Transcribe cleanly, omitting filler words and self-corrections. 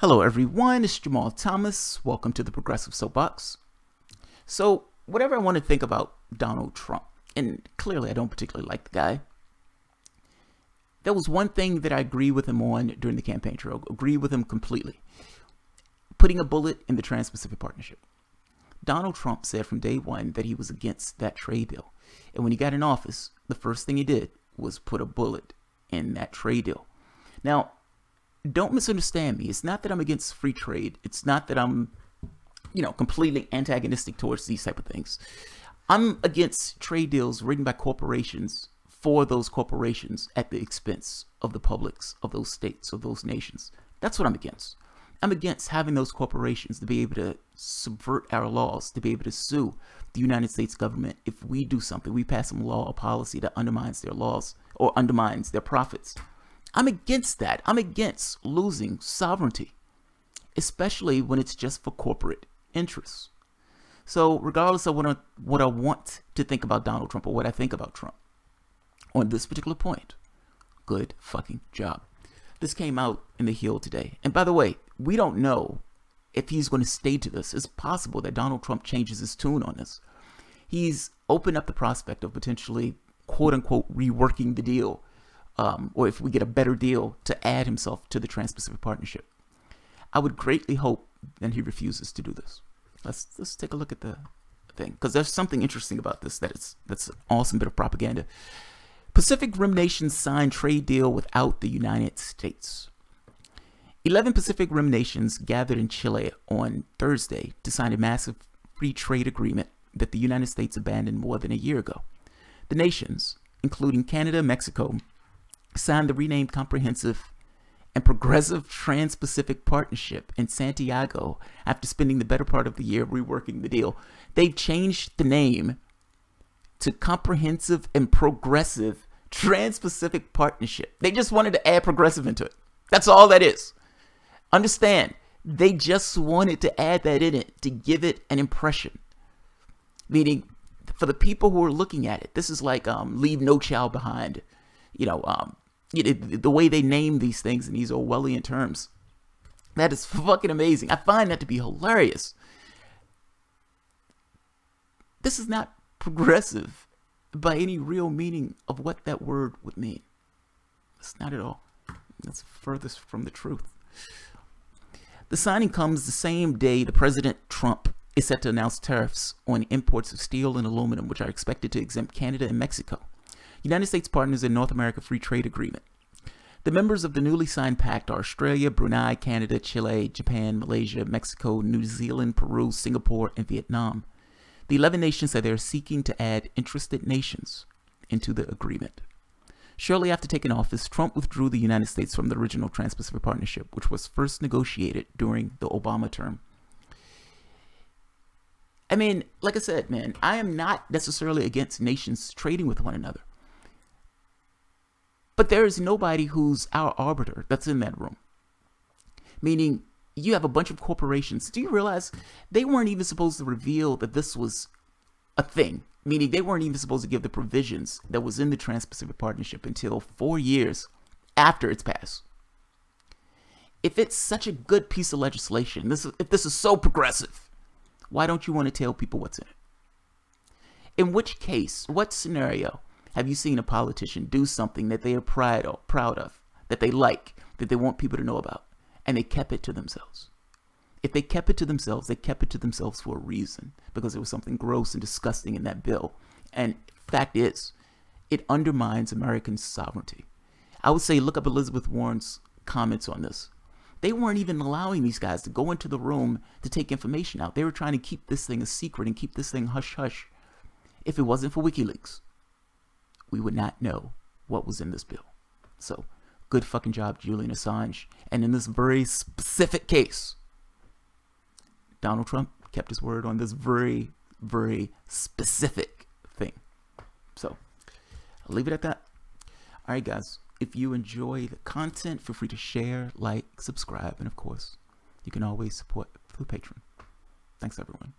Hello everyone, it's Jamal Thomas. Welcome to the Progressive Soapbox. So, whatever I want to think about Donald Trump, and clearly I don't particularly like the guy, there was one thing that I agree with him on during the campaign trail, agree with him completely. Putting a bullet in the Trans-Pacific Partnership. Donald Trump said from day one that he was against that trade deal. And when he got in office, the first thing he did was put a bullet in that trade deal. Now, don't misunderstand me. It's not that I'm against free trade. It's not that I'm, completely antagonistic towards these type of things. I'm against trade deals written by corporations for those corporations at the expense of the publics of those states, of those nations. That's what I'm against. I'm against having those corporations to be able to subvert our laws, to be able to sue the United States government if we do something. We pass some law or policy that undermines their laws or undermines their profits. I'm against that. I'm against losing sovereignty, especially when it's just for corporate interests. So regardless of what I want to think about Donald Trump or what I think about Trump, on this particular point, good fucking job. This came out in the Hill today. And by the way, we don't know if he's going to stay to this. It's possible that Donald Trump changes his tune on this. He's opened up the prospect of potentially, quote unquote, reworking the deal. Or if we get a better deal to add himself to the Trans-Pacific Partnership. I would greatly hope that he refuses to do this. Let's take a look at the thing, because there's something interesting about this that's an awesome bit of propaganda. Pacific Rim nations signed trade deal without the United States. 11 Pacific Rim nations gathered in Chile on Thursday to sign a massive free trade agreement that the United States abandoned more than a year ago. The nations, including Canada, Mexico, signed the renamed Comprehensive and Progressive Trans-Pacific Partnership in Santiago after spending the better part of the year reworking the deal. They've changed the name to Comprehensive and Progressive Trans-Pacific Partnership. They just wanted to add progressive into it. That's all that is. Understand, they just wanted to add that in it to give it an impression. Meaning, for the people who are looking at it, this is like Leave No Child Behind. The way they name these things in these Orwellian terms. That is fucking amazing. I find that to be hilarious. This is not progressive by any real meaning of what that word would mean. It's not at all. That's furthest from the truth. The signing comes the same day the President Trump is set to announce tariffs on imports of steel and aluminum, which are expected to exempt Canada and Mexico, United States partners in North America Free Trade Agreement. The members of the newly signed pact are Australia, Brunei, Canada, Chile, Japan, Malaysia, Mexico, New Zealand, Peru, Singapore, and Vietnam. The 11 nations say they are seeking to add interested nations into the agreement. Shortly after taking office, Trump withdrew the United States from the original Trans-Pacific Partnership, which was first negotiated during the Obama term. I mean, like I said, man, I am not necessarily against nations trading with one another. But there is nobody who's our arbiter that's in that room. Meaning, you have a bunch of corporations. Do you realize they weren't even supposed to reveal that this was a thing? Meaning, they weren't even supposed to give the provisions that was in the Trans-Pacific Partnership until 4 years after it's passed. If it's such a good piece of legislation, if this is so progressive, why don't you want to tell people what's in it? In which case, what scenario have you seen a politician do something that they are proud of, that they like, that they want people to know about, and they kept it to themselves? If they kept it to themselves, they kept it to themselves for a reason, because there was something gross and disgusting in that bill. And fact is, it undermines American sovereignty. I would say look up Elizabeth Warren's comments on this. They weren't even allowing these guys to go into the room to take information out. They were trying to keep this thing a secret and keep this thing hush-hush. If it wasn't for WikiLeaks, we would not know what was in this bill. So, good fucking job, Julian Assange. And in this very specific case, Donald Trump kept his word on this very, very specific thing. So, I'll leave it at that. All right, guys. If you enjoy the content, feel free to share, like, subscribe, and of course, you can always support through Patreon. Thanks, everyone.